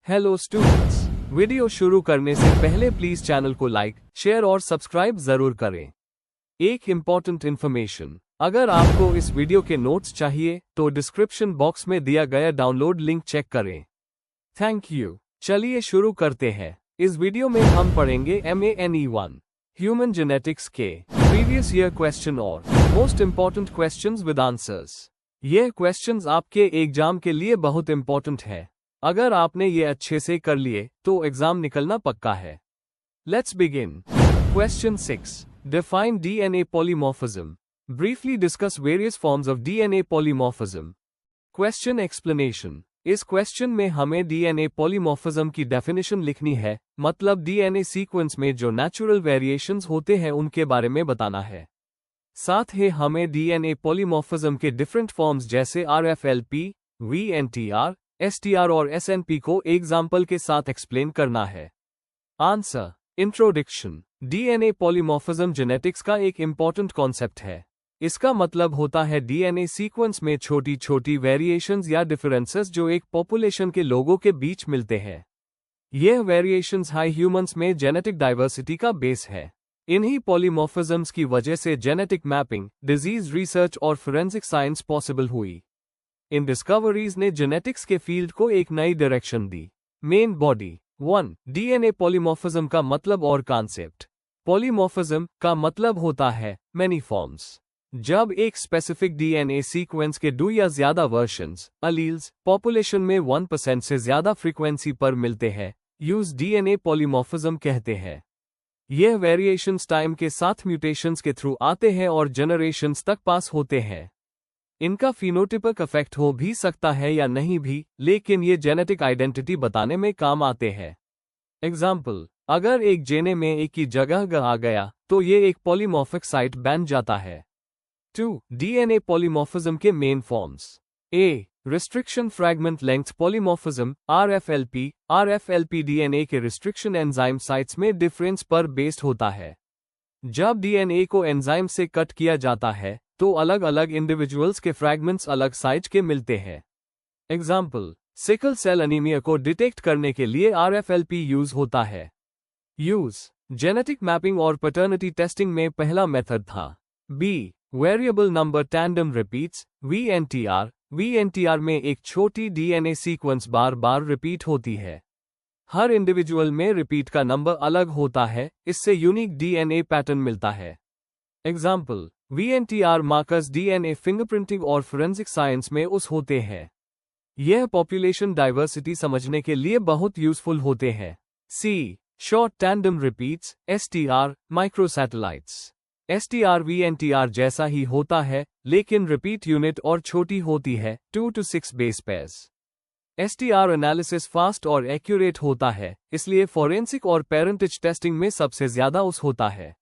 Hello students, video शुरू करने से पहले प्लीज चैनल को लाइक, शेयर और सब्सक्राइब जरूर करें। एक इम्पॉर्टेंट इन्फॉर्मेशन, अगर आपको इस वीडियो के नोट्स चाहिए तो डिस्क्रिप्शन बॉक्स में दिया गया डाउनलोड लिंक चेक करें। Thank you. चलिए शुरू करते हैं। इस वीडियो में हम पढ़ेंगे MANE1 ह्यूमन जेनेटिक्स के प्रीवियस ईयर क्वेश्चन और most important questions with answers. ये क्वेश्चंस आपके एग्जाम के लिए बहुत इम्पॉर्टेंट है। अगर आपने ये अच्छे से कर लिए तो एग्जाम निकलना पक्का है। Let's begin. Question 6, define DNA polymorphism। Briefly discuss various forms of DNA polymorphism। Question explanation. इस क्वेश्चन में हमें DNA polymorphism की डेफिनेशन लिखनी है, मतलब DNA सीक्वेंस में जो नेचुरल वेरिएशंस होते हैं उनके बारे में बताना है। साथ ही हमें DNA polymorphism के डिफरेंट फॉर्म्स जैसे RFLP, VNTR, STR और SNP को एग्जाम्पल के साथ एक्सप्लेन करना है। Answer. Introduction. DNA polymorphism genetics का एक इम्पॉर्टेंट कॉन्सेप्ट है। इसका मतलब होता है DNA सीक्वेंस में छोटी छोटी वेरिएशंस या डिफरेंसेस जो एक पॉपुलेशन के लोगों के बीच मिलते हैं। यह वेरिएशंस हाई ह्यूमंस में जेनेटिक डाइवर्सिटी का बेस है। इन्हीं पॉलीमॉर्फिज्म्स की वजह से जेनेटिक मैपिंग, डिजीज रिसर्च और फोरेंसिक साइंस पॉसिबल हुई। इन डिस्कवरीज ने जेनेटिक्स के फील्ड को एक नई डायरेक्शन दी। Main body. 1. DNA पॉलीमॉर्फिज्म का मतलब और कॉन्सेप्ट। पॉलीमॉर्फिज्म का मतलब होता है मैनी फॉर्म्स। जब एक स्पेसिफिक DNA सीक्वेंस के 2 या ज्यादा वर्जन्स, अलील्स, पॉपुलेशन में 1% से ज्यादा फ्रीक्वेंसी पर मिलते हैं, यूज DNA पॉलीमॉर्फिज्म कहते हैं। यह वेरिएशंस टाइम के साथ म्यूटेशंस के थ्रू आते हैं और जनरेशंस तक पास होते हैं। इनका फिनोटिपिक इफेक्ट हो भी सकता है या नहीं भी, लेकिन ये जेनेटिक आइडेंटिटी बताने में काम आते हैं। एग्जाम्पल, अगर एक जेने में एक की जगह आ गया तो ये एक पॉलीमॉर्फिक साइट बन जाता है। 2. DNA पॉलीमॉर्फिज्म के main forms. A. Restriction fragment length polymorphism RFLP। RFLP DNA के रिस्ट्रिक्शन एंजाइम साइट्स में डिफरेंस पर बेस्ड होता है। जब DNA को एंजाइम से कट किया जाता है तो अलग अलग इंडिविजुअल्स के फ्रैगमेंट्स अलग साइज के मिलते हैं। एग्जाम्पल, सिकल सेल एनीमिया को डिटेक्ट करने के लिए RFLP यूज होता है। यूज। जेनेटिक मैपिंग और पैटर्निटी टेस्टिंग में पहला मेथड था। B. Variable number tandem repeats VNTR। VNTR में एक छोटी DNA सीक्वेंस बार बार रिपीट होती है। हर इंडिविजुअल में रिपीट का नंबर अलग होता है, इससे यूनिक DNA पैटर्न मिलता है। Example, VNTR markers DNA fingerprinting और फोरेंसिक साइंस में उस होते हैं। यह पॉपुलेशन डाइवर्सिटी समझने के लिए बहुत यूजफुल होते हैं। C. Short tandem repeats STR microsatellites. STR VNTR जैसा ही होता है, लेकिन रिपीट यूनिट और छोटी होती है, 2 to 6 base pairs. STR analysis fast और एक्यूरेट होता है, इसलिए फोरेंसिक और पेरेंटेज टेस्टिंग में सबसे ज्यादा उस होता है।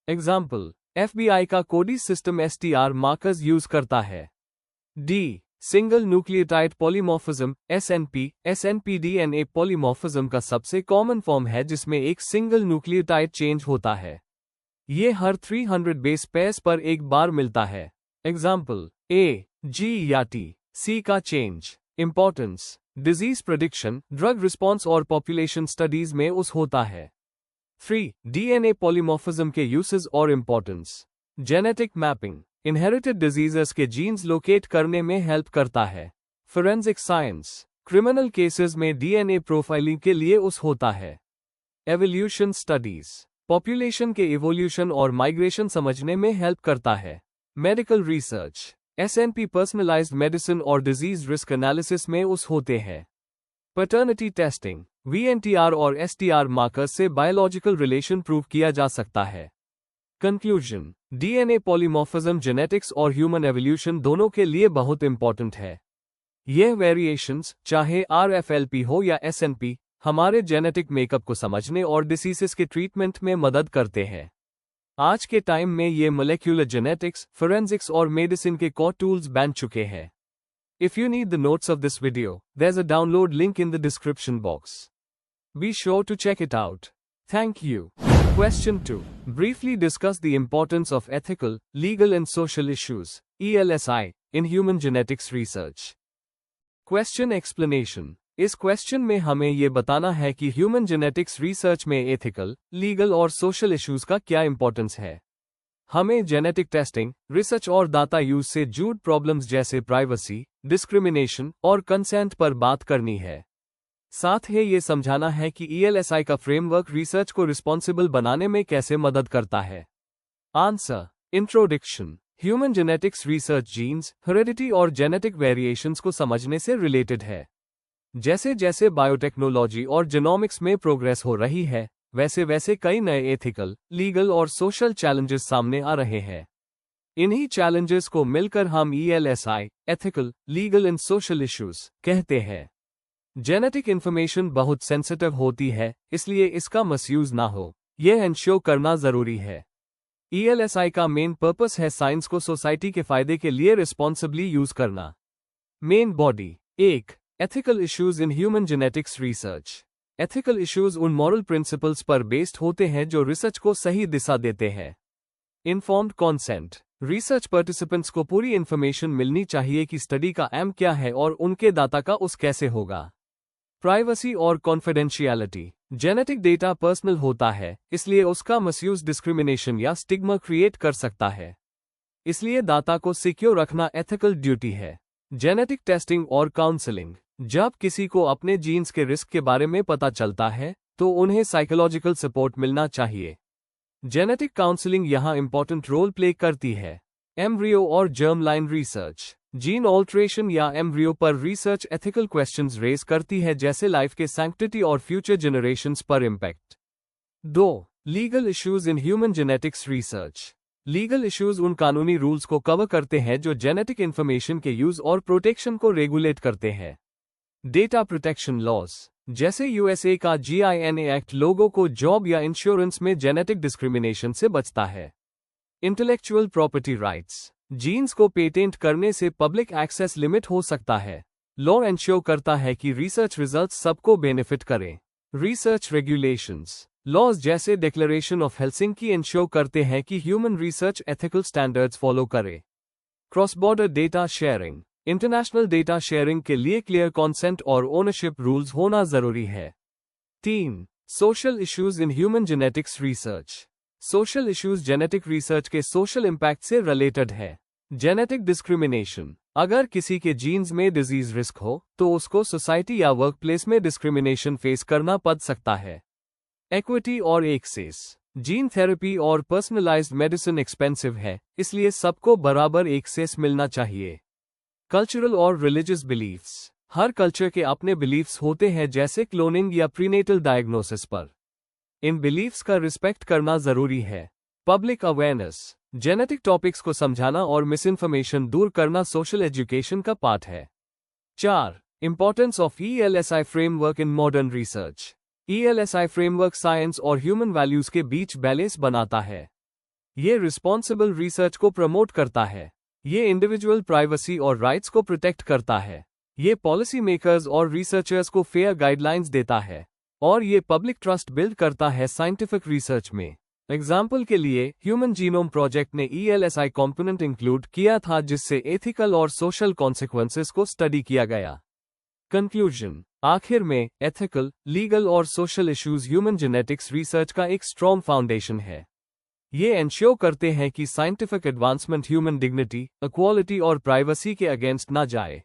एग्जाम्पल, FBI का कोडी सिस्टम STR मार्कर्स यूज करता है। D. Single nucleotide polymorphism SNP। SNP DNA polymorphism का सबसे कॉमन फॉर्म है जिसमें एक सिंगल न्यूक्लियोटाइड चेंज होता है। ये हर 300 बेस पेयर्स पर एक बार मिलता है। एग्जाम्पल, A, G या T, C का change. Importance, disease prediction, drug response और पॉपुलेशन स्टडीज में उस होता है। 3. DNA पॉलीमॉर्फिज्म के यूसेस और importance. Genetic mapping inherited diseases के जीन्स लोकेट करने में हेल्प करता है। फोरेंसिक साइंस, क्रिमिनल केसेस में DNA प्रोफाइलिंग के लिए उस होता है। एवोल्यूशन स्टडीज, पॉपुलेशन के इवोल्यूशन और माइग्रेशन समझने में हेल्प करता है। Medical research, SNP personalised medicine और डिजीज रिस्क एनालिसिस में उस होते हैं। पैटर्निटी टेस्टिंग, VNTR और STR मार्कर्स से बायोलॉजिकल रिलेशन प्रूव किया जा सकता है। कंक्लूजन, DNA पॉलीमॉर्फिज्म जेनेटिक्स और ह्यूमन एवोल्यूशन दोनों के लिए बहुत इंपॉर्टेंट है। यह वेरिएशंस, चाहे RFLP हो या SNP, हमारे जेनेटिक मेकअप को समझने और डिसीजेस के ट्रीटमेंट में मदद करते हैं। आज के टाइम में ये मोलेक्यूलर जेनेटिक्स, फोरेंसिक्स और मेडिसिन के कोर टूल्स बन चुके हैं। If you need the notes of this video, there's a download link in the description box. Be sure to check it out. Thank you. Question 2. Briefly discuss the importance of ethical, legal and social issues, ELSI, in human genetics research. Question explanation. इस question में हमें ये बताना है कि human genetics research में ethical, legal और social issues का क्या इंपॉर्टेंस है। हमें जेनेटिक टेस्टिंग, रिसर्च और डाटा यूज से जुड़े प्रॉब्लम्स जैसे प्राइवेसी, डिस्क्रिमिनेशन और कंसेंट पर बात करनी है। साथ ही ये समझाना है कि ELSI का फ्रेमवर्क रिसर्च को रिस्पॉन्सिबल बनाने में कैसे मदद करता है। Answer. Introduction. Human genetics research genes, heredity और जेनेटिक वेरिएशंस को समझने से रिलेटेड है। जैसे जैसे बायोटेक्नोलॉजी और जेनोमिक्स में प्रोग्रेस हो रही है, वैसे वैसे कई नए एथिकल, लीगल और सोशल चैलेंजेस सामने आ रहे हैं। इन्हीं चैलेंजेस को मिलकर हम ELSI, ethical, legal and social issues कहते हैं। जेनेटिक इंफॉर्मेशन बहुत सेंसिटिव होती है, इसलिए इसका मिसयूज ना हो, यह एंश्योर करना जरूरी है। ELSI का मेन पर्पस है साइंस को सोसाइटी के फायदे के लिए रिस्पॉन्सिबली यूज करना। Main body. 1. Ethical issues in human genetics research. Ethical issues उन मॉरल प्रिंसिपल्स पर बेस्ड होते हैं जो रिसर्च को सही दिशा देते हैं। Informed consent. रिसर्च पार्टिसिपेंट्स को पूरी इंफॉर्मेशन मिलनी चाहिए कि स्टडी का एम क्या है और उनके डाटा का उस कैसे होगा। प्राइवेसी और कॉन्फिडेंशियलिटी। जेनेटिक डेटा पर्सनल होता है, इसलिए उसका मिसयूज डिस्क्रिमिनेशन या स्टिग्मा क्रिएट कर सकता है। इसलिए डाटा को सिक्योर रखना एथिकल ड्यूटी है। जेनेटिक टेस्टिंग और काउंसलिंग। जब किसी को अपने जीन्स के रिस्क के बारे में पता चलता है, तो उन्हें साइकोलॉजिकल सपोर्ट मिलना चाहिए। जेनेटिक काउंसलिंग यहाँ इंपॉर्टेंट रोल प्ले करती है। एम्ब्रियो और germ line research. Gene alteration या एम्ब्रियो पर रिसर्च एथिकल क्वेश्चंस रेज करती है, जैसे लाइफ के सैंक्टिटी और फ्यूचर जनरेशंस पर impact. 2. Legal issues in human genetics research. Legal issues उन कानूनी रूल्स को कवर करते हैं जो जेनेटिक इंफॉर्मेशन के यूज और प्रोटेक्शन को रेगुलेट करते हैं। डेटा प्रोटेक्शन लॉज, जैसे USA का GINA एक्ट लोगों को जॉब या इंश्योरेंस में जेनेटिक डिस्क्रिमिनेशन से बचता है। Intellectual property rights. जीन्स को पेटेंट करने से पब्लिक एक्सेस लिमिट हो सकता है। लॉ एंश्योर करता है कि रिसर्च रिजल्ट्स सबको बेनिफिट करें। Research regulations. लॉज जैसे डिक्लेरेशन ऑफ हेल्सिंकी एंश्योर करते हैं कि human research ethical standards follow करे। Cross border data sharing. International data sharing के लिए क्लियर कॉन्सेंट और ओनरशिप रूल्स होना जरूरी है। 3. Social issues in human genetics research. Social issues genetic research के सोशल इम्पैक्ट से रिलेटेड है। Genetic discrimination. अगर किसी के जीन्स में डिजीज रिस्क हो, तो उसको सोसाइटी या वर्कप्लेस में डिस्क्रिमिनेशन फेस करना पड़ सकता है। एक्विटी और एक्सेस। जीन थेरेपी और पर्सनलाइज्ड मेडिसिन एक्सपेंसिव है, इसलिए सबको बराबर एक्सेस मिलना चाहिए। कल्चरल और रिलीजियस बिलीफ्स। हर कल्चर के अपने बिलीफ्स होते हैं, जैसे क्लोनिंग या प्रीनेटल डायग्नोसिस पर। इन बिलीफ्स का रिस्पेक्ट करना जरूरी है। Public awareness. जेनेटिक टॉपिक्स को समझाना और मिसइंफॉर्मेशन दूर करना सोशल एजुकेशन का पार्ट है। 4. Importance of ELSI framework in modern research. ELSI framework science और ह्यूमन वैल्यूज के बीच बैलेंस बनाता है। ये रिस्पॉन्सिबल रिसर्च को प्रमोट करता है। ये इंडिविजुअल प्राइवेसी और राइट्स को प्रोटेक्ट करता है। ये पॉलिसी मेकर्स और रिसर्चर्स को फेयर गाइडलाइंस देता है। और ये पब्लिक ट्रस्ट बिल्ड करता है साइंटिफिक रिसर्च में। एग्जाम्पल के लिए, ह्यूमन जीनोम प्रोजेक्ट ने ELSI कंपोनेंट इंक्लूड किया था, जिससे एथिकल और सोशल कॉन्सिक्वेंसेस को स्टडी किया गया। कंक्लूजन। आखिर में, एथिकल, लीगल और social issues human genetics research का एक स्ट्रॉन्ग फाउंडेशन है। ये एंश्योर करते हैं कि scientific advancement human dignity, equality और प्राइवेसी के अगेंस्ट ना जाए।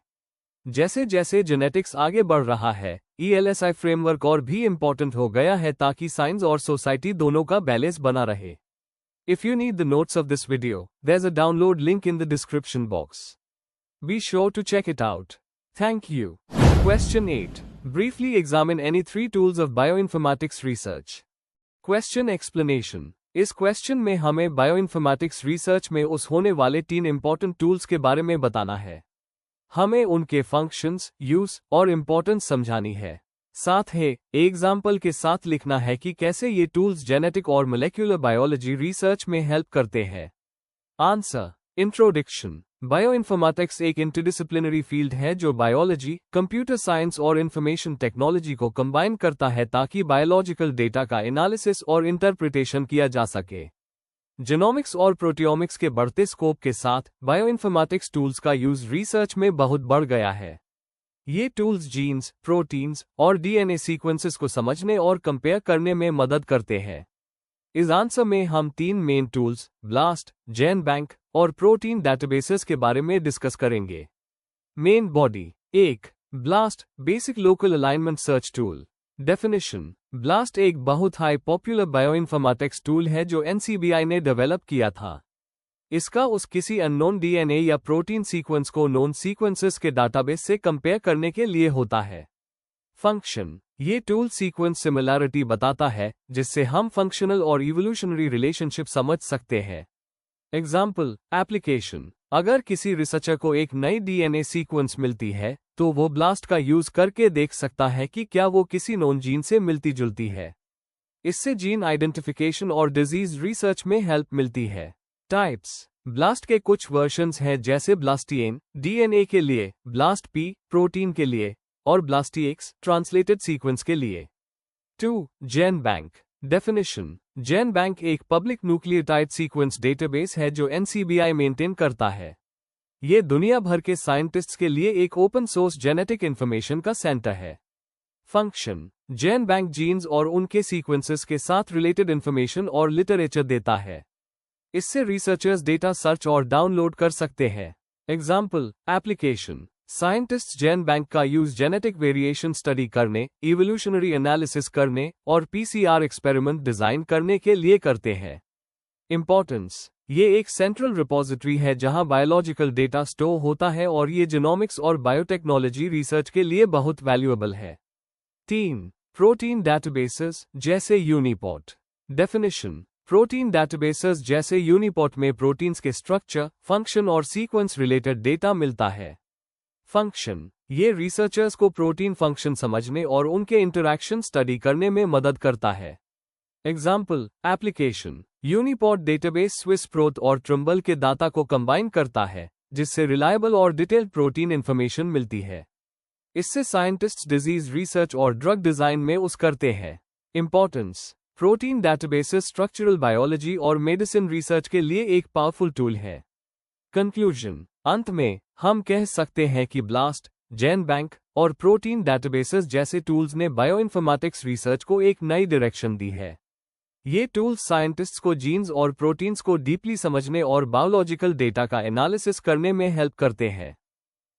जैसे जैसे जेनेटिक्स आगे बढ़ रहा है, ELSI फ्रेमवर्क और भी इंपॉर्टेंट हो गया है, ताकि साइंस और सोसाइटी दोनों का बैलेंस बना रहे। If you need the notes of this video, there's a download link in the description box. Be sure to check it out. Thank you. Question 8. Briefly examine any 3 tools of bioinformatics research. Question explanation. इस question में हमें bioinformatics research में उस होने वाले 3 important tools के बारे में बताना है। हमें उनके फंक्शंस, यूज और इंपॉर्टेंस समझानी है। साथ ही एग्जाम्पल के साथ लिखना है कि कैसे ये टूल्स जेनेटिक और मोलेक्युलर बायोलॉजी रिसर्च में हेल्प करते हैं। आंसर। इंट्रोडक्शन। बायोइन्फॉर्मेटिक्स एक इंटरडिसिप्लिनरी फील्ड है जो बायोलॉजी, कंप्यूटर साइंस और इंफॉर्मेशन टेक्नोलॉजी को कंबाइन करता है, ताकि बायोलॉजिकल डेटा का एनालिसिस और इंटरप्रिटेशन किया जा सके। जेनोमिक्स और प्रोटियोमिक्स के बढ़ते स्कोप के साथ बायोइन्फॉर्मेटिक्स टूल्स का यूज रिसर्च में बहुत बढ़ गया है। ये टूल्स जीन्स, प्रोटीन्स और डीएनए सीक्वेंसेस को समझने और कंपेयर करने में मदद करते हैं। इस आंसर में हम 3 मेन टूल्स ब्लास्ट, जेनबैंक और प्रोटीन डेटाबेसेस के बारे में डिस्कस करेंगे। Main body. 1. Blast, basic local alignment search tool. Definition. Blast एक बहुत हाई पॉपुलर बायोइन्फॉर्मेटिक्स टूल है जो एनसीबीआई ने डेवलप किया था। इसका उस किसी अननोन डीएनए या प्रोटीन सीक्वेंस को नोन सीक्वेंसेस के डाटाबेस से कंपेयर करने के लिए होता है। फंक्शन। ये टूल सीक्वेंस सिमिलैरिटी बताता है जिससे हम फंक्शनल और इवोल्यूशनरी रिलेशनशिप समझ सकते हैं। Example, application. अगर किसी रिसर्चर को एक नई डीएनए सीक्वेंस मिलती है तो वो ब्लास्ट का यूज करके देख सकता है कि क्या वो किसी नोन जीन से मिलती जुलती है। इससे जीन आइडेंटिफिकेशन और डिजीज रिसर्च में हेल्प मिलती है। टाइप्स। ब्लास्ट के कुछ वर्जन्स हैं जैसे ब्लास्टिएन डीएनए के लिए, ब्लास्ट पी प्रोटीन के लिए और ब्लास्टीएक्स ट्रांसलेटेड सीक्वेंस के लिए। 2. जेनबैंक। डेफिनेशन। जेनबैंक एक पब्लिक न्यूक्लियोटाइड सीक्वेंस डेटाबेस है जो एनसीबीआई मेंटेन करता है। ये दुनिया भर के साइंटिस्ट्स के लिए एक ओपन सोर्स जेनेटिक इंफॉर्मेशन का सेंटर है। फंक्शन। जेनबैंक जीन्स और उनके सीक्वेंसेस के साथ रिलेटेड इंफॉर्मेशन और लिटरेचर देता है। इससे रिसर्चर्स डेटा सर्च और डाउनलोड कर सकते हैं। Example, application. साइंटिस्ट्स जेनबैंक का यूज जेनेटिक वेरिएशन स्टडी करने, इवोल्यूशनरी एनालिसिस करने और पीसीआर एक्सपेरिमेंट डिजाइन करने के लिए करते हैं। इंपॉर्टेंस। ये एक सेंट्रल रिपोजिटरी है जहां बायोलॉजिकल डेटा स्टोर होता है और ये जीनोमिक्स और बायोटेक्नोलॉजी रिसर्च के लिए बहुत वैल्यूएबल है। 3. प्रोटीन डेटाबेसेस जैसे यूनिपोर्ट। डेफिनेशन। प्रोटीन डेटाबेसेस जैसे यूनिपोर्ट में प्रोटीन्स के स्ट्रक्चर, फंक्शन और सीक्वेंस रिलेटेड डेटा मिलता है। फंक्शन। ये रिसर्चर्स को प्रोटीन फंक्शन समझने और उनके इंटरैक्शन स्टडी करने में मदद करता है। Example, application. UniProt database Swiss Prot और ट्रिम्बल के डाटा को कंबाइन करता है जिससे रिलायबल और डिटेल्ड प्रोटीन इंफॉर्मेशन मिलती है। इससे साइंटिस्ट्स डिजीज रिसर्च और ड्रग डिजाइन में यूज करते हैं। Importance. Protein databases structural biology और मेडिसिन रिसर्च के लिए एक पावरफुल टूल है। कंक्लूजन। अंत में हम कह सकते हैं कि ब्लास्ट, जेनबैंक और प्रोटीन डेटाबेसेस जैसे टूल्स ने बायोइन्फॉर्मेटिक्स रिसर्च को एक नई डायरेक्शन दी है। ये टूल्स साइंटिस्ट्स को जीन्स और प्रोटीन्स को डीपली समझने और बायोलॉजिकल डेटा का एनालिसिस करने में हेल्प करते हैं।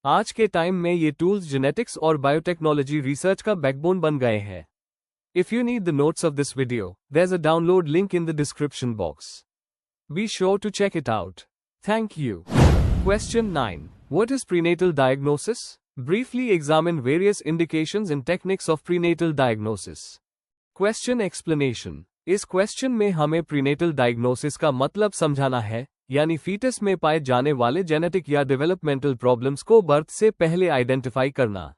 आज के टाइम में ये टूल्स जेनेटिक्स और बायोटेक्नोलॉजी रिसर्च का बैकबोन बन गए हैं। If you need the notes of this video, there's a download link in the description box. Be sure to check it out. Thank you. Question 9. What is prenatal diagnosis? Briefly examine various indications and techniques of prenatal diagnosis. Question explanation. इस question में हमें prenatal diagnosis का मतलब समझाना है, यानी foetus में पाए जाने वाले जेनेटिक या डेवलपमेंटल प्रॉब्लम्स को बर्थ से पहले आइडेंटिफाई करना।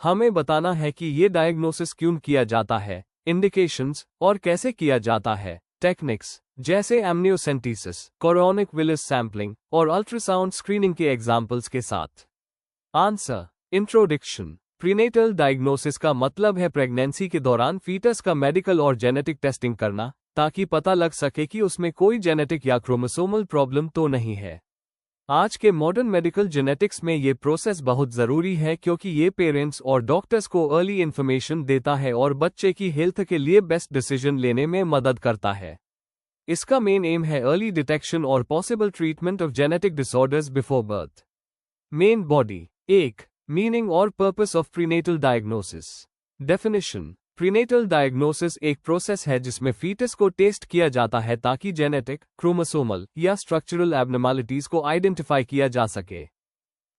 हमें बताना है कि ये डायग्नोसिस क्यों किया जाता है, इंडिकेशंस और कैसे किया जाता है, टेक्निक्स जैसे एमनियोसेंटेसिस, कोरियोनिक विलिस सैंपलिंग और अल्ट्रासाउंड स्क्रीनिंग के एग्जाम्पल्स के साथ। आंसर। इंट्रोडक्शन। प्रीनेटल डायग्नोसिस का मतलब है प्रेगनेंसी के दौरान फीटस का मेडिकल और जेनेटिक टेस्टिंग करना ताकि पता लग सके कि उसमें कोई जेनेटिक या क्रोमोसोमल प्रॉब्लम तो नहीं है। आज के मॉडर्न मेडिकल जेनेटिक्स में ये प्रोसेस बहुत ज़रूरी है क्योंकि ये पेरेंट्स और डॉक्टर्स को अर्ली इन्फॉर्मेशन देता है और बच्चे की हेल्थ के लिए बेस्ट डिसीजन लेने में मदद करता है। इसका मेन एम है अर्ली डिटेक्शन और possible treatment of genetic disorders before birth. Main body. 1. Meaning और purpose of prenatal diagnosis. Definition. Prenatal diagnosis एक प्रोसेस है जिसमें फीटस को टेस्ट किया जाता है ताकि जेनेटिक, क्रोमोसोमल या स्ट्रक्चरल एब्नॉर्मैलिटीज को आइडेंटिफाई किया जा सके।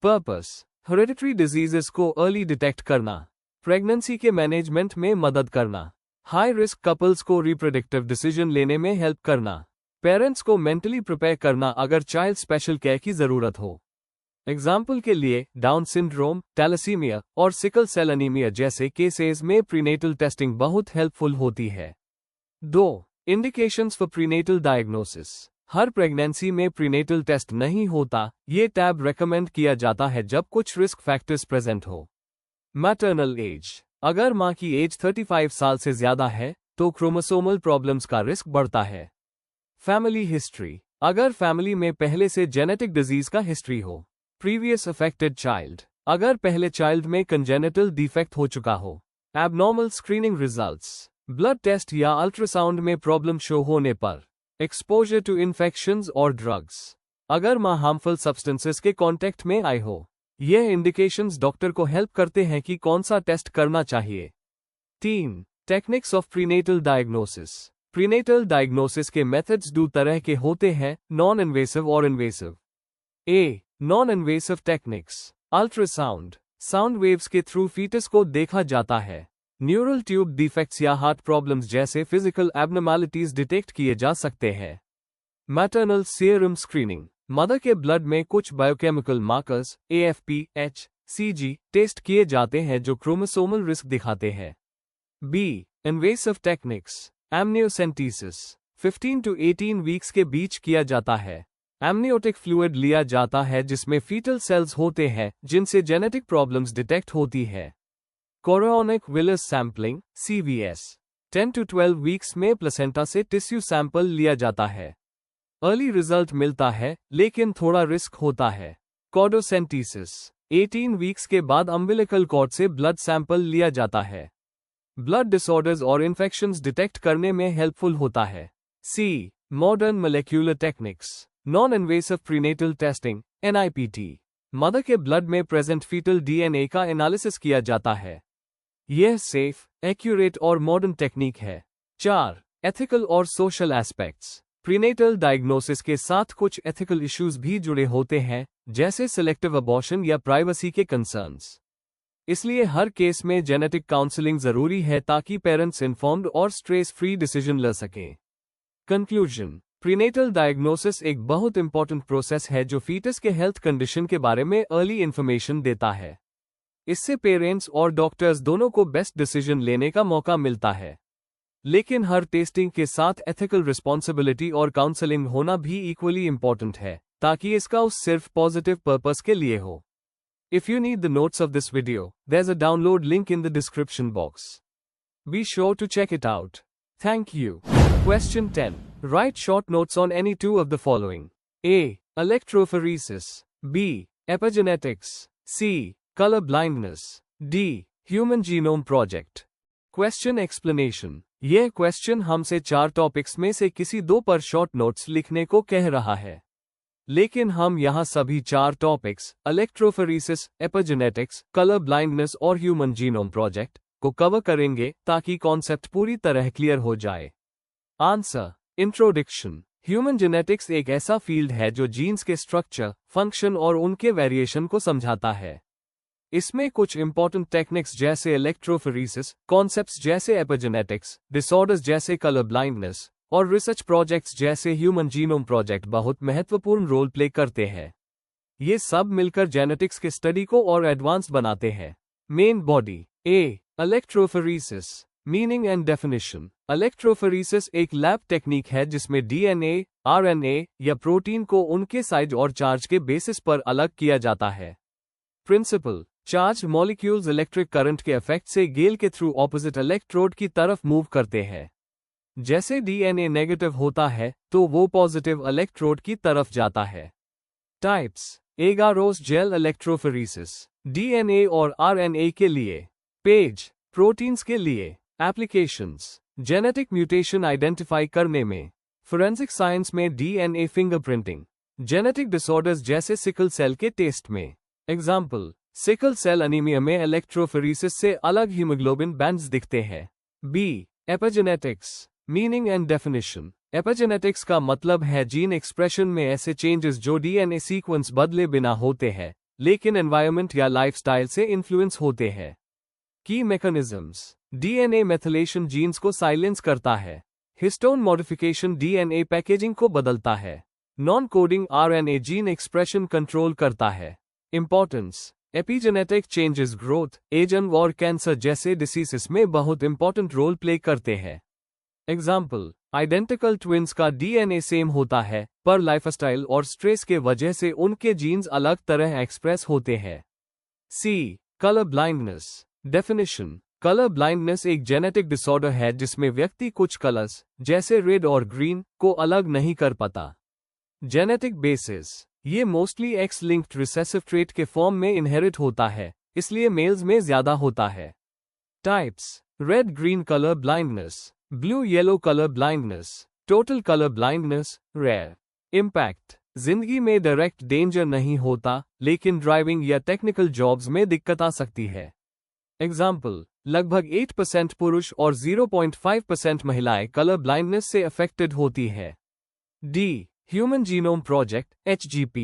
पर्पस। हेरेडिटरी डिजीजेस को अर्ली डिटेक्ट करना, प्रेगनेंसी के मैनेजमेंट में मदद करना, हाई रिस्क कपल्स को रिप्रोडक्टिव डिसीजन लेने में हेल्प करना, पेरेंट्स को मेंटली प्रिपेयर करना अगर चाइल्ड स्पेशल केयर की जरूरत हो। एग्जाम्पल के लिए डाउन सिंड्रोम, थैलेसीमिया और सिकल सेल एनीमिया जैसे केसेस में प्रीनेटल टेस्टिंग बहुत हेल्पफुल होती है। 2. Indications for prenatal diagnosis. Her pregnancy में प्रीनेटल टेस्ट नहीं होता, ये टैब रेकमेंड किया जाता है जब कुछ रिस्क फैक्टर्स प्रेजेंट हो। Maternal age. अगर मां की एज 35 साल से ज्यादा है तो क्रोमोसोमल प्रॉब्लम्स का रिस्क बढ़ता है। Family history. अगर फैमिली में पहले से जेनेटिक डिजीज का हिस्ट्री हो। Previous affected child. अगर पहले चाइल्ड में कंजेनिटल डिफेक्ट हो चुका हो। Abnormal screening results, blood test या अल्ट्रासाउंड में प्रॉब्लम शो होने पर। एक्सपोजर टू इन्फेक्शंस और ड्रग्स, अगर मां हार्मफुल सब्सटेंसेस के कांटेक्ट में आई हो। यह इंडिकेशंस डॉक्टर को हेल्प करते हैं कि कौन सा टेस्ट करना चाहिए। 3. Techniques of prenatal diagnosis. Prenatal diagnosis के मेथड्स दो तरह के होते हैं, नॉन इन्वेसिव और invasive. A. Non invasive techniques, ultrasound, sound waves के थ्रू फीटस को देखा जाता है। न्यूरल ट्यूब डिफेक्ट्स या हार्ट प्रॉब्लम्स जैसे फिजिकल एब्नॉर्मैलिटीज डिटेक्ट किए जा सकते हैं। मैटरनल सीरम स्क्रीनिंग, मदर के ब्लड में कुछ biochemical markers AFP, HCG test किए जाते हैं जो क्रोमोसोमल रिस्क दिखाते हैं। B. Invasive techniques, amniocentesis, 15 to 18 weeks के बीच किया जाता है। एमनियोटिक फ्लूइड लिया जाता है जिसमें फीटल सेल्स होते हैं जिनसे जेनेटिक प्रॉब्लम्स डिटेक्ट होती है। Chorionic villus sampling CVS, 10 to 12 weeks में प्लेसेंटा से टिश्यू सैंपल लिया जाता है। अर्ली रिजल्ट मिलता है लेकिन थोड़ा रिस्क होता है। कॉर्डोसेंटेसिस, 18 वीक्स के बाद अम्बिलिकल कॉर्ड से ब्लड सैंपल लिया जाता है। ब्लड डिसऑर्डर्स और इन्फेक्शंस डिटेक्ट करने में हेल्पफुल होता है। C. Modern molecular techniques, non invasive prenatal testing NIPT, mother के ब्लड में प्रेजेंट फीटल DNA का एनालिसिस किया जाता है। यह सेफ, एक्यूरेट और मॉडर्न टेक्निक है। 4. एथिकल और सोशल एस्पेक्ट्स। प्रीनेटल डायग्नोसिस के साथ कुछ एथिकल इश्यूज भी जुड़े होते हैं, जैसे सिलेक्टिव अबॉर्शन या प्राइवेसी के कंसर्न्स। इसलिए हर केस में जेनेटिक काउंसलिंग जरूरी है ताकि पेरेंट्स इन्फॉर्म्ड और स्ट्रेस फ्री डिसीजन ले सकें। कंक्लूजन, प्रीनेटल डायग्नोसिस एक बहुत इंपॉर्टेंट प्रोसेस है जो फीटस के हेल्थ कंडीशन के बारे में अर्ली इंफॉर्मेशन देता है। इससे पेरेंट्स और डॉक्टर्स दोनों को बेस्ट डिसीजन लेने का मौका मिलता है। लेकिन हर टेस्टिंग के साथ एथिकल रिस्पॉन्सिबिलिटी और काउंसलिंग होना भी इक्वली इंपॉर्टेंट है, ताकि इसका उस सिर्फ पॉजिटिव पर्पस के लिए हो। If you need the notes of this video, there's a download link in the description box. Be sure to check it out. Thank you. Question 10. Write short notes on any two of the following. A. Electrophoresis. B. Epigenetics. C. Color blindness. D. Human Genome Project. Question explanation. यह question हमसे 4 topics में से किसी 2 पर short notes लिखने को कह रहा है। लेकिन हम यहाँ सभी 4 topics, electrophoresis, epigenetics, colour blindness और ह्यूमन जीनोम प्रोजेक्ट को कवर करेंगे ताकि कॉन्सेप्ट पूरी तरह क्लियर हो जाए। आंसर। इंट्रोडक्शन। ह्यूमन जेनेटिक्स एक ऐसा फील्ड है जो जीन्स के स्ट्रक्चर, फंक्शन और उनके वेरिएशन को समझाता है। इसमें कुछ इंपॉर्टेंट टेक्निक्स जैसे इलेक्ट्रोफोरेसिस, कॉन्सेप्ट्स जैसे एपिजेनेटिक्स, डिसऑर्डर्स जैसे कलर ब्लाइंडनेस और रिसर्च प्रोजेक्ट्स जैसे ह्यूमन जीनोम प्रोजेक्ट बहुत महत्वपूर्ण रोल प्ले करते हैं। ये सब मिलकर जेनेटिक्स के स्टडी को और एडवांस बनाते हैं। Main body. A. Electrophoresis. Meaning and definition. Electrophoresis एक लैब टेक्निक है जिसमें DNA, RNA या प्रोटीन को उनके साइज और चार्ज के बेसिस पर अलग किया जाता है। Principle. Charge molecules electric current के इफेक्ट से गेल के थ्रू ऑपोजिट इलेक्ट्रोड की तरफ मूव करते हैं। जैसे DNA नेगेटिव होता है तो वो पॉजिटिव इलेक्ट्रोड की तरफ जाता है। Types. Agarose gel electrophoresis, DNA और RNA के लिए। पेज, प्रोटीन्स के लिए। एप्लीकेशंस, जेनेटिक म्यूटेशन आइडेंटिफाई करने में। फोरेंसिक साइंस में DNA फिंगरप्रिंटिंग। जेनेटिक डिसऑर्डर्स जैसे सिकल सेल के टेस्ट में। एग्जाम्पल, सिकल सेल अनीमिया में इलेक्ट्रोफोरेसिस से अलग हीमोग्लोबिन बैंड्स दिखते हैं। B. Epigenetics. Meaning and definition. Epigenetics का मतलब है जीन एक्सप्रेशन में ऐसे चेंजेस जो DNA सीक्वेंस बदले बिना होते हैं, लेकिन एनवायरनमेंट या लाइफस्टाइल से इन्फ्लुएंस होते हैं। की मैकेनिज्म्स। DNA मेथिलेशन जीन्स को साइलेंस करता है। हिस्टोन मॉडिफिकेशन DNA पैकेजिंग को बदलता है। Non coding RNA gene expression control करता है। इंपॉर्टेंस। एपिजेनेटिक चेंजेस ग्रोथ, एजन और कैंसर जैसे डिसीजेस में बहुत इंपॉर्टेंट रोल प्ले करते हैं। एग्जाम्पल, आइडेंटिकल ट्विन्स का DNA सेम होता है, पर लाइफस्टाइल और स्ट्रेस के वजह से उनके जीन्स अलग तरह एक्सप्रेस होते हैं। C. Colour blindness. Definition. Colour blindness एक जेनेटिक डिसऑर्डर है जिसमें व्यक्ति कुछ कलर्स, जैसे रेड और ग्रीन, को अलग नहीं कर पाता। Genetic basis. ये mostly X linked recessive trait के फॉर्म में इनहेरिट होता है, इसलिए मेल्स में ज्यादा होता है। Types: red green colour blindness, blue yellow colour blindness, total colour blindness, rare. Impact: जिंदगी में डायरेक्ट डेंजर नहीं होता, लेकिन ड्राइविंग या टेक्निकल जॉब्स में दिक्कत आ सकती है। एग्जाम्पल: लगभग 8% पुरुष और 0.5% महिलाएं कलर ब्लाइंडनेस से अफेक्टेड होती है। D. Human genome project (HGP).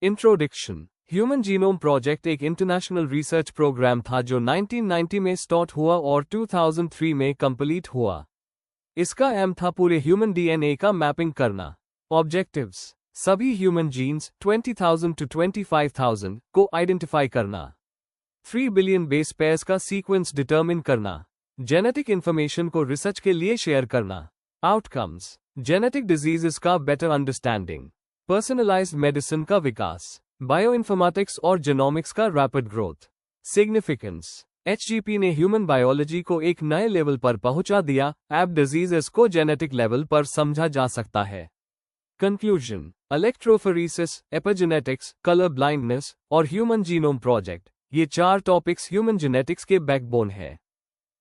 Introduction: human genome project एक इंटरनेशनल रिसर्च प्रोग्राम था जो 1990 में स्टार्ट हुआ और 2003 में कंप्लीट हुआ। इसका एम था पूरे ह्यूमन DNA का मैपिंग करना। ऑब्जेक्टिव्स: सभी ह्यूमन जीन्स 20,000 to 25,000 को आइडेंटिफाई करना, 3 बिलियन बेस पेयर्स का सीक्वेंस डिटरमिन करना, जेनेटिक इंफॉर्मेशन को रिसर्च के लिए शेयर करना। आउटकम्स: जेनेटिक डिजीजेस का बेटर अंडरस्टैंडिंग, पर्सनलाइज्ड मेडिसिन का विकास, बायोइन्फॉर्मेटिक्स और जेनोमिक्स का रैपिड ग्रोथ। सिग्निफिकेंस: HGP ने ह्यूमन बायोलॉजी को एक नए लेवल पर पहुंचा दिया। अब डिजीजेस को जेनेटिक लेवल पर समझा जा सकता है। Conclusion: electrophoresis, epigenetics, colour blindness और ह्यूमन जीनोम प्रोजेक्ट, ये 4 टॉपिक्स ह्यूमन जेनेटिक्स के बैकबोन है।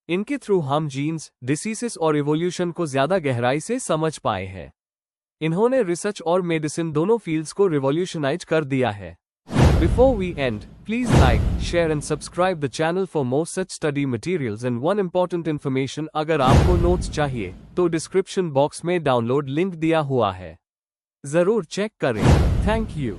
इनके थ्रू हम जीन्स, डिसीजेस और इवोल्यूशन को ज्यादा गहराई से समझ पाए हैं। इन्होंने रिसर्च और मेडिसिन दोनों फील्ड्स को रिवॉल्यूशनाइज कर दिया है। Before we end, please like, share and subscribe the channel for more such study materials and one important information। अगर आपको नोट्स चाहिए तो डिस्क्रिप्शन बॉक्स में डाउनलोड लिंक दिया हुआ है, जरूर चेक करें। Thank you.